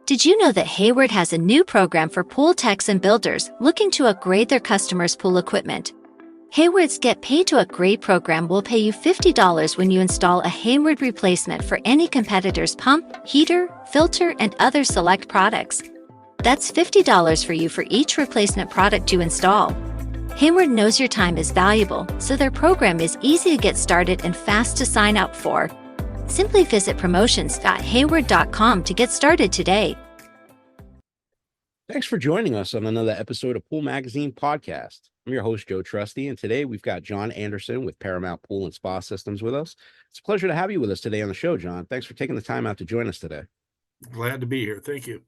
Did you know that Hayward has a new program for pool techs and builders looking to upgrade their customers' pool equipment? Hayward's Get Paid to Upgrade program will pay you $50 when you install a Hayward replacement for any competitor's pump, heater, filter, and other select products. That's $50 for you for each replacement product you install. Hayward knows your time is valuable, so their program is easy to get started and fast to sign up for. Simply visit promotions.hayward.com to get started today. Thanks for joining us on another episode of Pool Magazine Podcast. I'm your host, Joe Trusty, and today we've got John Anderson with Paramount Pool and Spa Systems with us. It's a pleasure to have you with us today on the show, John. Thanks for taking the time out to join us today. Glad to be here. Thank you.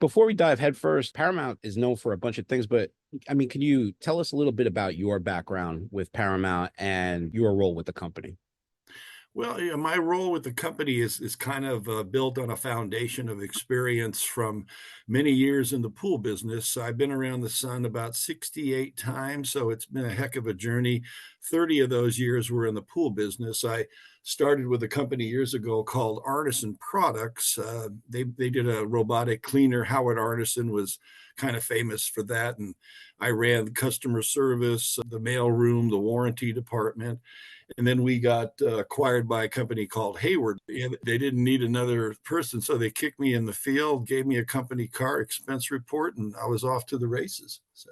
Before we dive headfirst, Paramount is known for a bunch of things, but can you tell us a little bit about your background with Paramount and your role with the company? Well, my role with the company is kind of built on a foundation of experience from many years in the pool business. I've been around the sun about 68 times, so it's been a heck of a journey. 30 of those years were in the pool business. I started with a company years ago called Arneson Products. They did a robotic cleaner. Howard Arneson was kind of famous for that, and I ran customer service, the mail room, the warranty department. And then we got acquired by a company called Hayward. And they didn't need another person, so they kicked me in the field, gave me a company car expense report, and I was off to the races. So,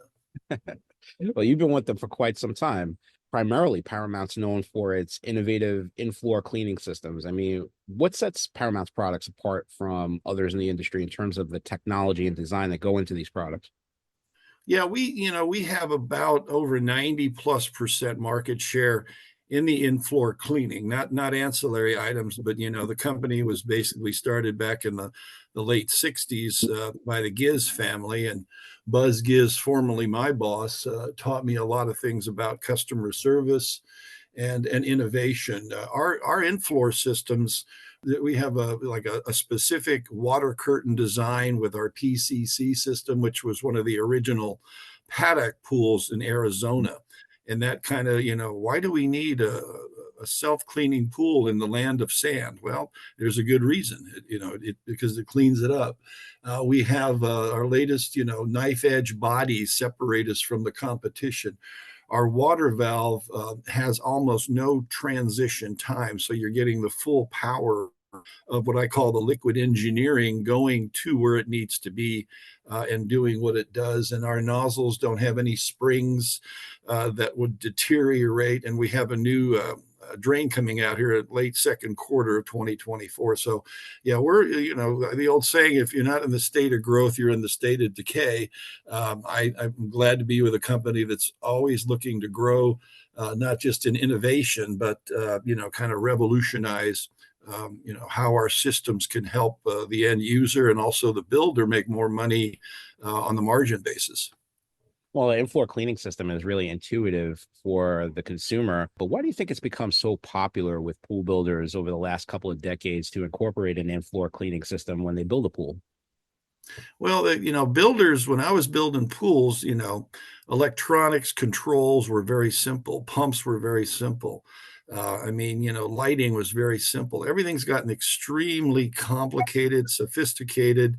well, you've been with them for quite some time. Primarily, Paramount's known for its innovative in-floor cleaning systems. What sets Paramount's products apart from others in the industry in terms of the technology and design that go into these products? Yeah, we have about over 90+% market share in the in-floor cleaning, not ancillary items, but the company was basically started back in the late 60s by the Giz family, and Buzz Giz, formerly my boss, taught me a lot of things about customer service and innovation. Our in-floor systems, we have a specific water curtain design with our PCC system, which was one of the original paddock pools in Arizona. And that kind of, why do we need a self-cleaning pool in the land of sand? Well, there's a good reason, because it cleans it up. We have our latest, knife edge bodies separate us from the competition. Our water valve has almost no transition time, so you're getting the full power of what I call the liquid engineering going to where it needs to be and doing what it does. And our nozzles don't have any springs that would deteriorate. And we have a new drain coming out here at late second quarter of 2024. So, yeah, we're, the old saying, if you're not in the state of growth, you're in the state of decay. I'm glad to be with a company that's always looking to grow, not just in innovation, but, kind of revolutionize how our systems can help the end user and also the builder make more money on the margin basis. Well, the in-floor cleaning system is really intuitive for the consumer, but why do you think it's become so popular with pool builders over the last couple of decades to incorporate an in-floor cleaning system when they build a pool? Well, builders, when I was building pools, electronics controls were very simple. Pumps were very simple. Lighting was very simple. Everything's gotten extremely complicated, sophisticated.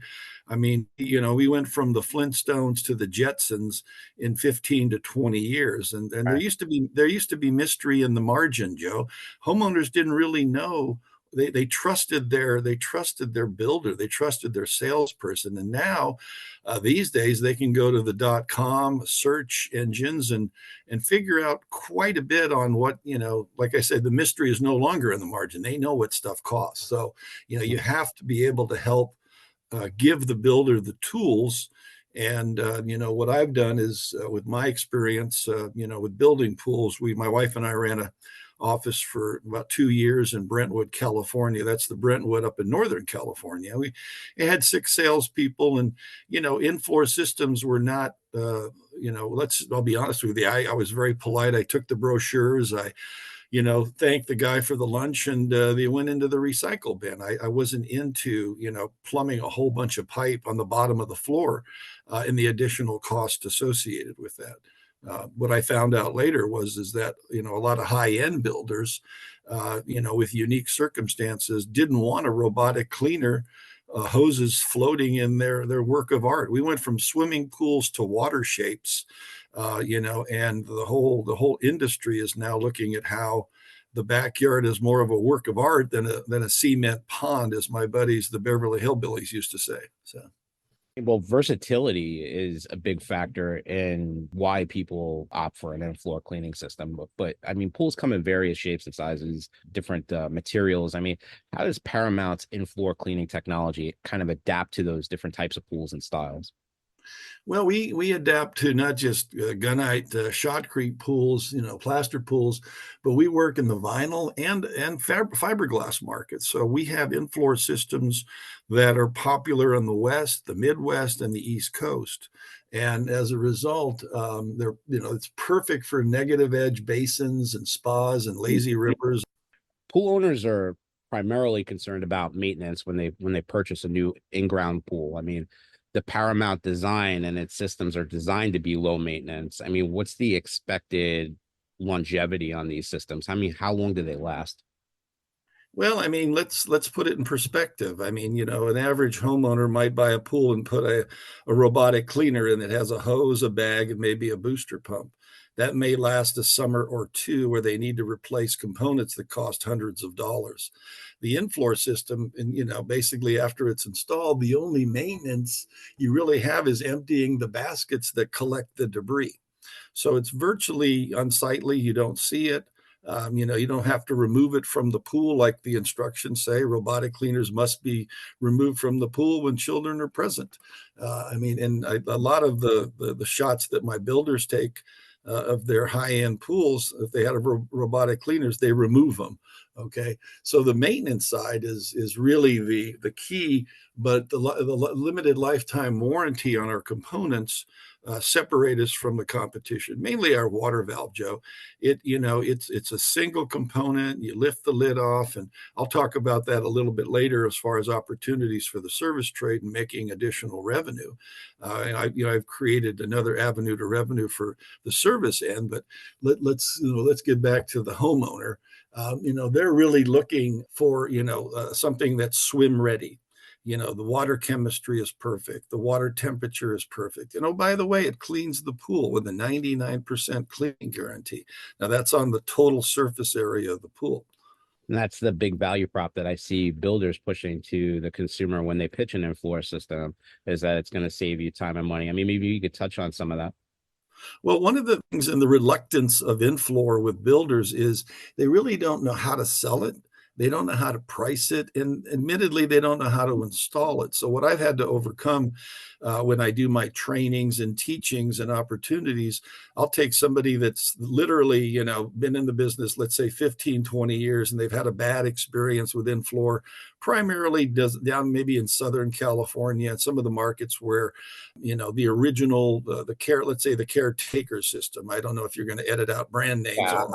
We went from the Flintstones to the Jetsons in 15 to 20 years. And Right. there used to be mystery in the margin, Joe. Homeowners didn't really know. They trusted their builder, they trusted their salesperson. And now these days they can go to the .com search engines and figure out quite a bit on what, like I said, the mystery is no longer in the margin. They know what stuff costs. So, you have to be able to help give the builder the tools. And, what I've done is with my experience, with building pools, my wife and I ran a office for about 2 years in Brentwood, California. That's the Brentwood up in Northern California. We had 6 salespeople, and, in-floor systems were not, I'll be honest with you. I was very polite. I took the brochures. I thanked the guy for the lunch, and they went into the recycle bin. I wasn't into, plumbing a whole bunch of pipe on the bottom of the floor and the additional cost associated with that. What I found out later is that, a lot of high-end builders, with unique circumstances didn't want a robotic cleaner hoses floating in their work of art. We went from swimming pools to water shapes, and the whole industry is now looking at how the backyard is more of a work of art than a cement pond, as my buddies, the Beverly Hillbillies, used to say. So. Well, versatility is a big factor in why people opt for an in-floor cleaning system. But I mean, pools come in various shapes and sizes, different materials. I mean, how does Paramount's in-floor cleaning technology kind of adapt to those different types of pools and styles? Well, we adapt to not just gunite, shotcrete pools, plaster pools, but we work in the vinyl and fiberglass markets. So we have in-floor systems that are popular in the West, the Midwest, and the East Coast. And as a result, it's perfect for negative edge basins and spas and lazy rivers. Pool owners are primarily concerned about maintenance when they purchase a new in-ground pool. I mean, the Paramount design and its systems are designed to be low maintenance. I mean, what's the expected longevity on these systems? I mean, how long do they last? Well, I mean, let's put it in perspective. I mean, an average homeowner might buy a pool and put a robotic cleaner in that has a hose, a bag, and maybe a booster pump. That may last a summer or two where they need to replace components that cost hundreds of dollars. The in-floor system, and basically after it's installed, the only maintenance you really have is emptying the baskets that collect the debris. So it's virtually unsightly. You don't see it. You don't have to remove it from the pool like the instructions say. Robotic cleaners must be removed from the pool when children are present. A lot of the shots that my builders take of their high-end pools, if they had robotic cleaners, they remove them. Okay, so the maintenance side is really the key, but the limited lifetime warranty on our components separate us from the competition. Mainly our water valve, Joe. It's a single component. You lift the lid off, and I'll talk about that a little bit later as far as opportunities for the service trade and making additional revenue. I've created another avenue to revenue for the service end, but let's get back to the homeowner. They're really looking for, something that's swim ready. The water chemistry is perfect. The water temperature is perfect. By the way, it cleans the pool with a 99% cleaning guarantee. Now, that's on the total surface area of the pool. And that's the big value prop that I see builders pushing to the consumer when they pitch an in-floor system, is that it's going to save you time and money. I mean, maybe you could touch on some of that. Well, one of the things in the reluctance of in-floor with builders is they really don't know how to sell it. They don't know how to price it. And admittedly, they don't know how to install it. So what I've had to overcome when I do my trainings and teachings and opportunities, I'll take somebody that's literally, been in the business, let's say 15, 20 years, and they've had a bad experience with in-floor, primarily down maybe in Southern California and some of the markets where, the original, let's say the caretaker system. I don't know if you're going to edit out brand names. Yeah,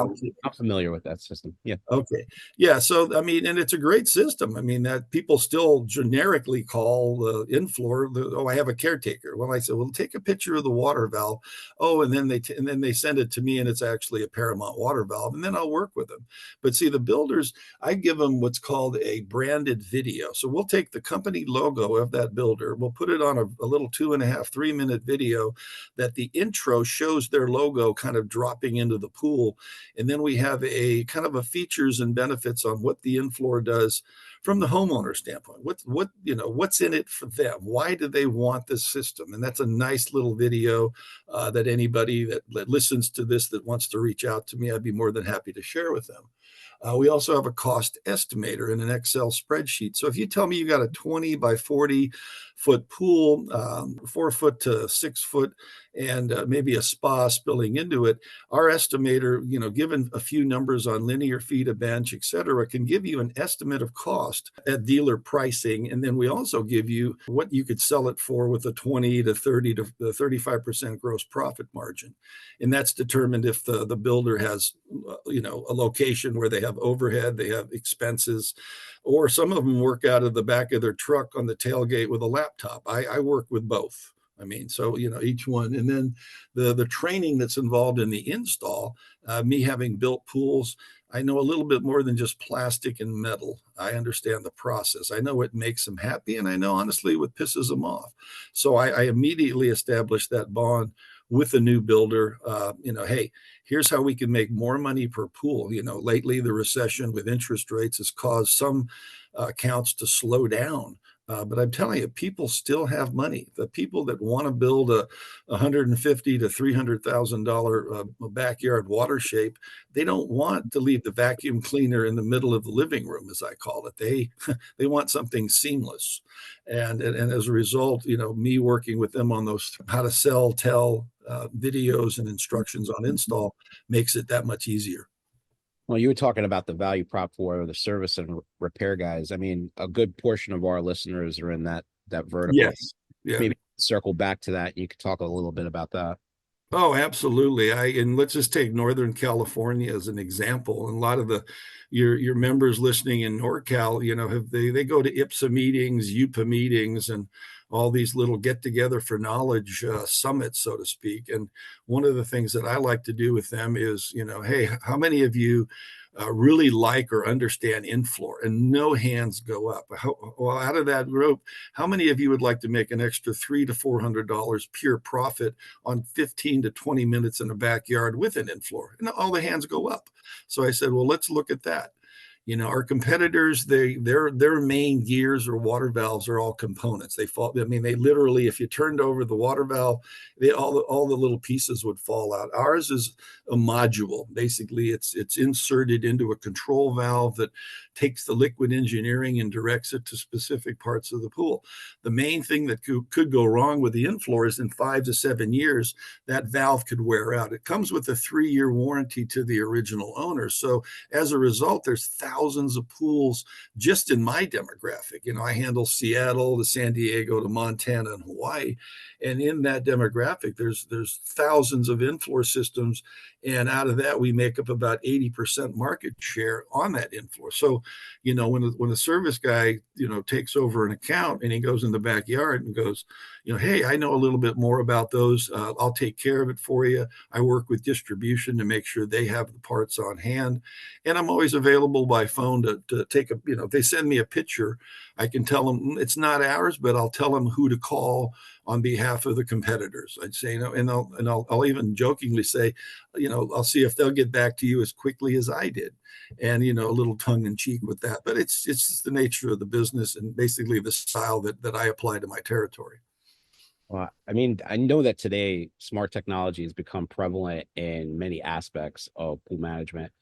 I'm familiar with that system. Yeah. Okay. Yeah. So, and it's a great system. That people still generically call the in-floor, I have a caretaker. Well, I said, well, take a picture of the water valve. Oh, and then they send it to me, and it's actually a Paramount water valve, and then I'll work with them. But see, the builders, I give them what's called a branded video. So we'll take the company logo of that builder, we'll put it on a little 2.5-3 minute video that the intro shows their logo kind of dropping into the pool. And then we have a kind of a features and benefits on what the in-floor does from the homeowner standpoint. What's in it for them? Why do they want this system? And that's a nice little video that anybody that listens to this that wants to reach out to me, I'd be more than happy to share with them. We also have a cost estimator in an Excel spreadsheet. So if you tell me you got a 20 by 40 foot pool, 4 foot to 6 foot, and maybe a spa spilling into it, our estimator, given a few numbers on linear feet, a bench, et cetera, can give you an estimate of cost at dealer pricing. And then we also give you what you could sell it for with a 20 to 30 to 35% gross profit margin. And that's determined if the builder has, a location where they have overhead, they have expenses, or some of them work out of the back of their truck on the tailgate with a laptop. I work with both. So, each one. And then the training that's involved in the install, me having built pools, I know a little bit more than just plastic and metal. I understand the process. I know what makes them happy, and I know honestly what pisses them off. So I immediately established that bond with a new builder. Hey, here's how we can make more money per pool. Lately the recession with interest rates has caused some accounts to slow down. But I'm telling you, people still have money. The people that want to build a $150,000 to $300,000 backyard water shape, they don't want to leave the vacuum cleaner in the middle of the living room, as I call it. They want something seamless, and as a result, me working with them on those how to sell, tell videos and instructions on install makes it that much easier. Well, you were talking about the value prop for the service and repair guys. I mean, a good portion of our listeners are in that vertical. Yes. Yeah. Maybe circle back to that. You could talk a little bit about that. Oh, absolutely. And let's just take Northern California as an example. And a lot of your members listening in NorCal, they go to IPSA meetings, UPA meetings, and all these little get together for knowledge summits, so to speak. And one of the things that I like to do with them is, hey, how many of you really like or understand in-floor? And no hands go up. Well, out of that group, how many of you would like to make an extra $300 to $400 pure profit on 15 to 20 minutes in a backyard with an in-floor? And all the hands go up. So I said, well, let's look at that. Our competitors, their main gears or water valves are all components. They literally, if you turned over the water valve, all the little pieces would fall out. Ours is a module. Basically, it's inserted into a control valve that takes the liquid engineering and directs it to specific parts of the pool. The main thing that could go wrong with the in-floor is in 5 to 7 years, that valve could wear out. It comes with a 3-year warranty to the original owner. So as a result, there's thousands of pools just in my demographic. I handle Seattle to San Diego to Montana and Hawaii. And in that demographic, there's thousands of in-floor systems. And out of that, we make up about 80% market share on that in-floor. So, when a service guy, takes over an account and he goes in the backyard and goes, hey, I know a little bit more about those. I'll take care of it for you. I work with distribution to make sure they have the parts on hand. And I'm always available by phone to take if they send me a picture, I can tell them it's not ours, but I'll tell them who to call on behalf of the competitors. I'd say, and I'll even jokingly say, I'll see if they'll get back to you as quickly as I did. And, a little tongue in cheek with that, but it's just the nature of the business and basically the style that I apply to my territory. Well, I mean, I know that today smart technology has become prevalent in many aspects of pool management.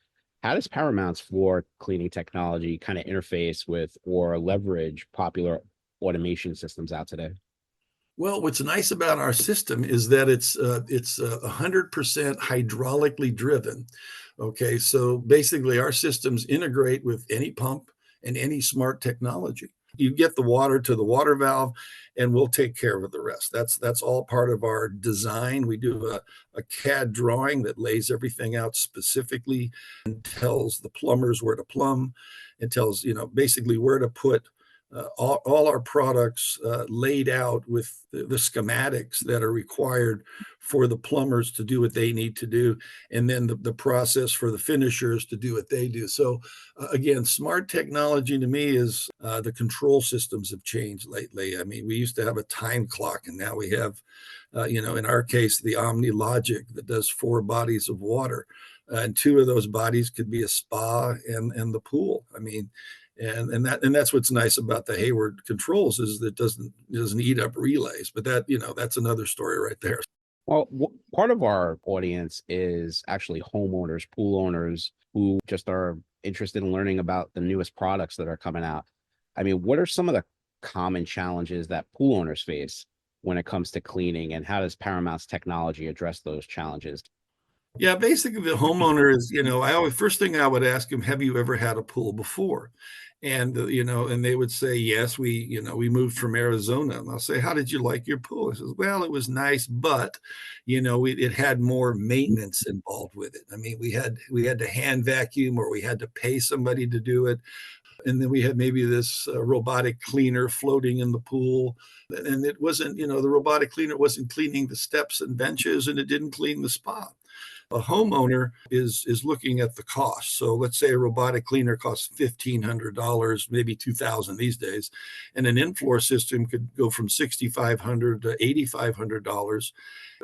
How does Paramount's floor cleaning technology kind of interface with or leverage popular automation systems out today? Well, what's nice about our system is that it's 100% hydraulically driven. Okay, so basically our systems integrate with any pump and any smart technology. You get the water to the water valve, and we'll take care of the rest. That's all part of our design. We do a CAD drawing that lays everything out specifically and tells the plumbers where to plumb. It tells basically where to put all our products laid out with the schematics that are required for the plumbers to do what they need to do, and then the process for the finishers to do what they do. So again, smart technology to me is the control systems have changed lately. I mean, we used to have a time clock, and now we have, in our case, the Omni Logic that does 4 bodies of water. And 2 of those bodies could be a spa and the pool. I mean, and that's what's nice about the Hayward controls is that it doesn't eat up relays. But that's another story right there. Well, part of our audience is actually homeowners, pool owners who just are interested in learning about the newest products that are coming out. I mean, what are some of the common challenges that pool owners face when it comes to cleaning, and how does Paramount's technology address those challenges? Yeah, basically the homeowner is, first thing I would ask him, have you ever had a pool before? And, and they would say, yes, we moved from Arizona. And I'll say, how did you like your pool? He says, well, it was nice, but, it had more maintenance involved with it. I mean, we had to hand vacuum, or we had to pay somebody to do it. And then we had maybe this robotic cleaner floating in the pool. And it wasn't, the robotic cleaner wasn't cleaning the steps and benches, and it didn't clean the spa. A homeowner is looking at the cost. So let's say a robotic cleaner costs $1,500, maybe $2,000 these days, and an in-floor system could go from $6,500 to $8,500.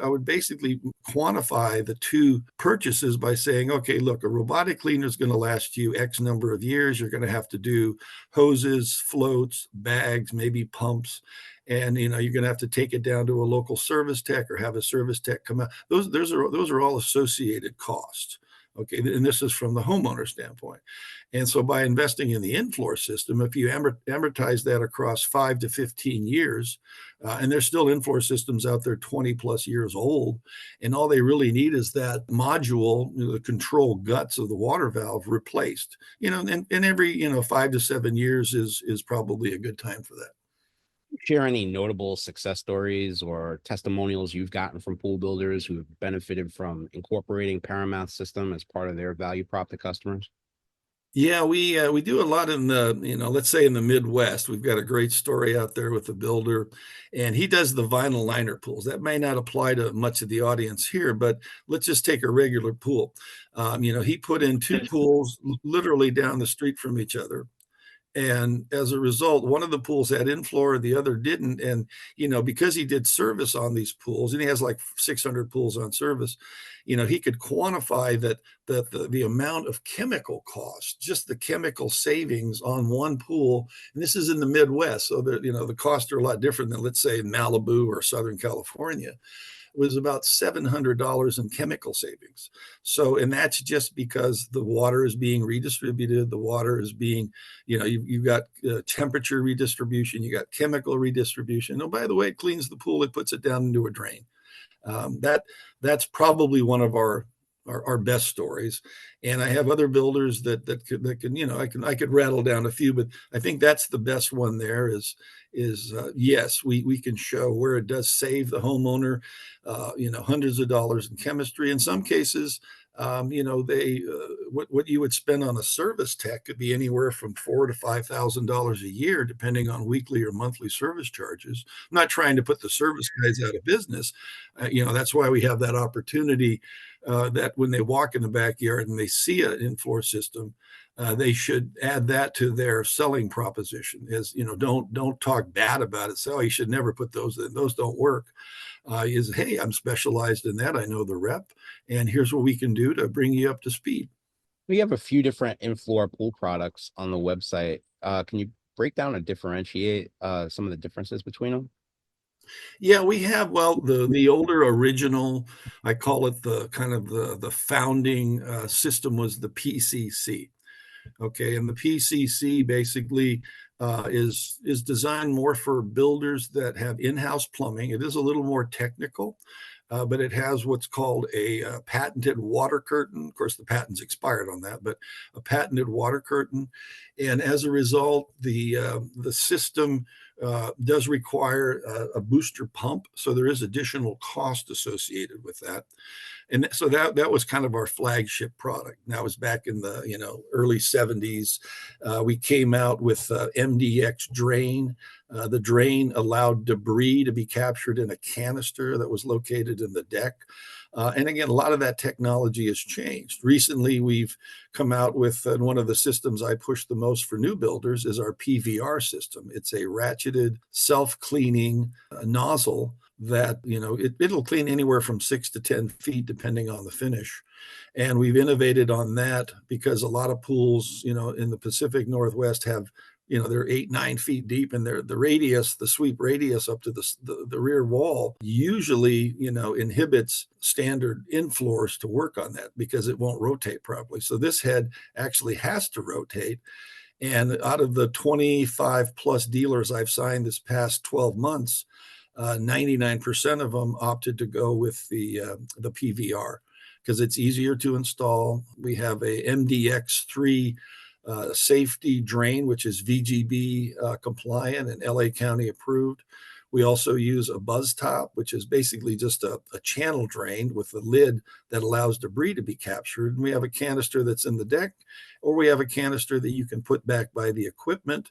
I would basically quantify the two purchases by saying, okay, look, a robotic cleaner is going to last you X number of years. You're going to have to do hoses, floats, bags, maybe pumps. And you're going to have to take it down to a local service tech or have a service tech come out. Those are all associated costs. Okay, and this is from the homeowner standpoint. And so by investing in the in-floor system, if you amortize that across 5 to 15 years, and there's still in-floor systems out there 20 plus years old, and all they really need is that module, the control guts of the water valve replaced. And every 5 to 7 years is probably a good time for that. Share any notable success stories or testimonials you've gotten from pool builders who have benefited from incorporating Paramount's system as part of their value prop to customers? Yeah, we do a lot in the, let's say in the Midwest. We've got a great story out there with a builder, and he does the vinyl liner pools. That may not apply to much of the audience here, but let's just take a regular pool. He put in two pools literally down the street from each other. And as a result, one of the pools had in-floor, the other didn't. And, because he did service on these pools, and he has like 600 pools on service, he could quantify that the amount of chemical costs, just the chemical savings on one pool. And this is in the Midwest. So the costs are a lot different than, let's say, Malibu or Southern California. Was about $700 in chemical savings. So, and that's just because the water is being redistributed. The water is being, you've got temperature redistribution, you got chemical redistribution. Oh, by the way, it cleans the pool, it puts it down into a drain. That's probably one of our best stories. And I have other builders that can, I could rattle down a few, but I think that's the best one there is yes, we can show where it does save the homeowner, hundreds of dollars in chemistry. In some cases, what you would spend on a service tech could be anywhere from $4,000 to $5,000 a year, depending on weekly or monthly service charges. I'm not trying to put the service guys out of business. That's why we have that opportunity that when they walk in the backyard and they see an in-floor system, they should add that to their selling proposition. Don't talk bad about it. Say, oh, you should never put those in. Those don't work. Hey, I'm specialized in that. I know the rep, and here's what we can do to bring you up to speed. We have a few different in-floor pool products on the website. Can you break down and differentiate some of the differences between them? Yeah, we have, the older original, I call it the kind of the founding system was the PCC. Okay, and the PCC basically is designed more for builders that have in-house plumbing. It is a little more technical, but it has what's called a patented water curtain. Of course, the patent's expired on that, but a patented water curtain. And as a result, the system does require a booster pump, so there is additional cost associated with that. And so that was kind of our flagship product. That was back in the early 70s. We came out with MDX drain. The drain allowed debris to be captured in a canister that was located in the deck. And again, a lot of that technology has changed. Recently, we've come out with one of the systems I push the most for new builders is our PVR system. It's a ratcheted, self-cleaning nozzle that, it'll clean anywhere from 6 to 10 feet, depending on the finish. And we've innovated on that because a lot of pools, in the Pacific Northwest have, they're 8-9 feet deep, and the sweep radius up to the rear wall usually, inhibits standard in-floors to work on that because it won't rotate properly. So this head actually has to rotate. And out of the 25 plus dealers I've signed this past 12 months, 99% of them opted to go with the PVR because it's easier to install. We have a MDX3 safety drain, which is VGB compliant and LA County approved. We also use a buzz top, which is basically just a channel drain with a lid that allows debris to be captured. And we have a canister that's in the deck, or we have a canister that you can put back by the equipment.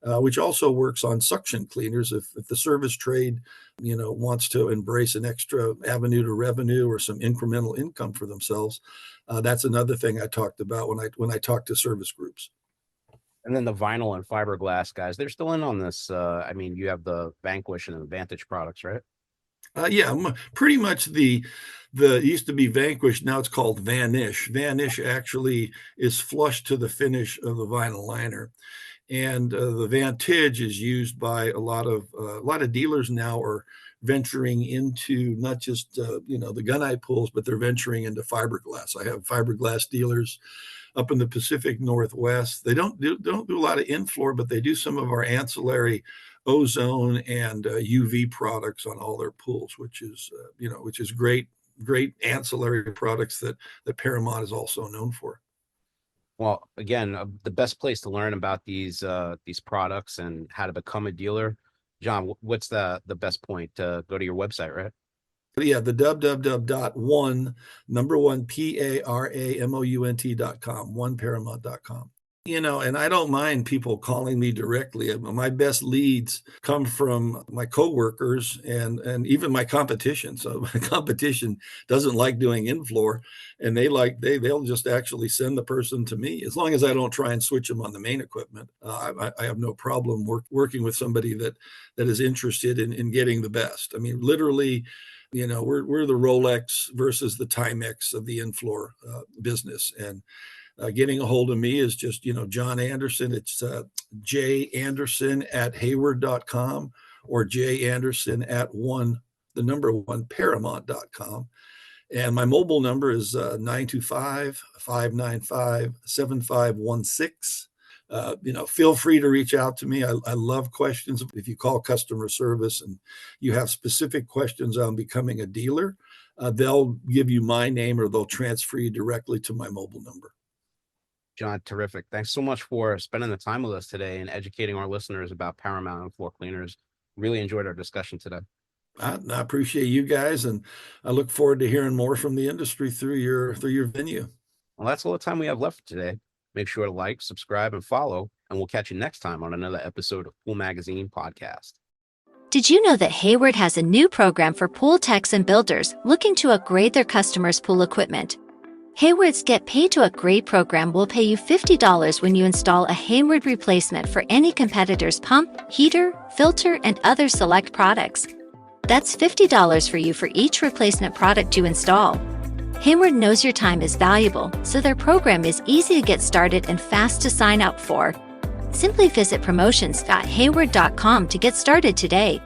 which also works on suction cleaners. If the service trade, wants to embrace an extra avenue to revenue or some incremental income for themselves, that's another thing I talked about when I talk to service groups. And then the vinyl and fiberglass guys, they're still in on this. I mean, you have the Vanquish and Advantage products, right? Yeah, pretty much the it used to be Vanquish, now it's called Vanish. Vanish actually is flush to the finish of the vinyl liner, and the Vantage is used by a lot of dealers now are venturing into not just the gunite pools, but they're venturing into fiberglass. I have fiberglass dealers up in the Pacific Northwest. They don't do a lot of in-floor, but they do some of our ancillary ozone and UV products on all their pools, which is great ancillary products that Paramount is also known for. Well, again, the best place to learn about these products and how to become a dealer, John, what's the best point to go to your website, right? Yeah, the www.paramount.com, oneparamount.com. And I don't mind people calling me directly. My best leads come from my coworkers and even my competition. So my competition doesn't like doing in-floor, and they'll just actually send the person to me. As long as I don't try and switch them on the main equipment, I have no problem working with somebody that is interested in getting the best. I mean, literally, we're the Rolex versus the Timex of the in-floor business. And getting a hold of me is just, John Anderson. It's janderson@hayward.com or janderson@1paramount.com. And my mobile number is 925-595-7516. Feel free to reach out to me. I love questions. If you call customer service and you have specific questions on becoming a dealer, they'll give you my name or they'll transfer you directly to my mobile number. John, terrific. Thanks so much for spending the time with us today and educating our listeners about Paramount and floor cleaners. Really enjoyed our discussion today. I appreciate you guys, and I look forward to hearing more from the industry through your venue. Well, that's all the time we have left for today. Make sure to like, subscribe, and follow, and we'll catch you next time on another episode of Pool Magazine Podcast. Did you know that Hayward has a new program for pool techs and builders looking to upgrade their customers' pool equipment? Hayward's Get Paid to Upgrade program will pay you $50 when you install a Hayward replacement for any competitor's pump, heater, filter, and other select products. That's $50 for you for each replacement product you install. Hayward knows your time is valuable, so their program is easy to get started and fast to sign up for. Simply visit promotions.hayward.com to get started today.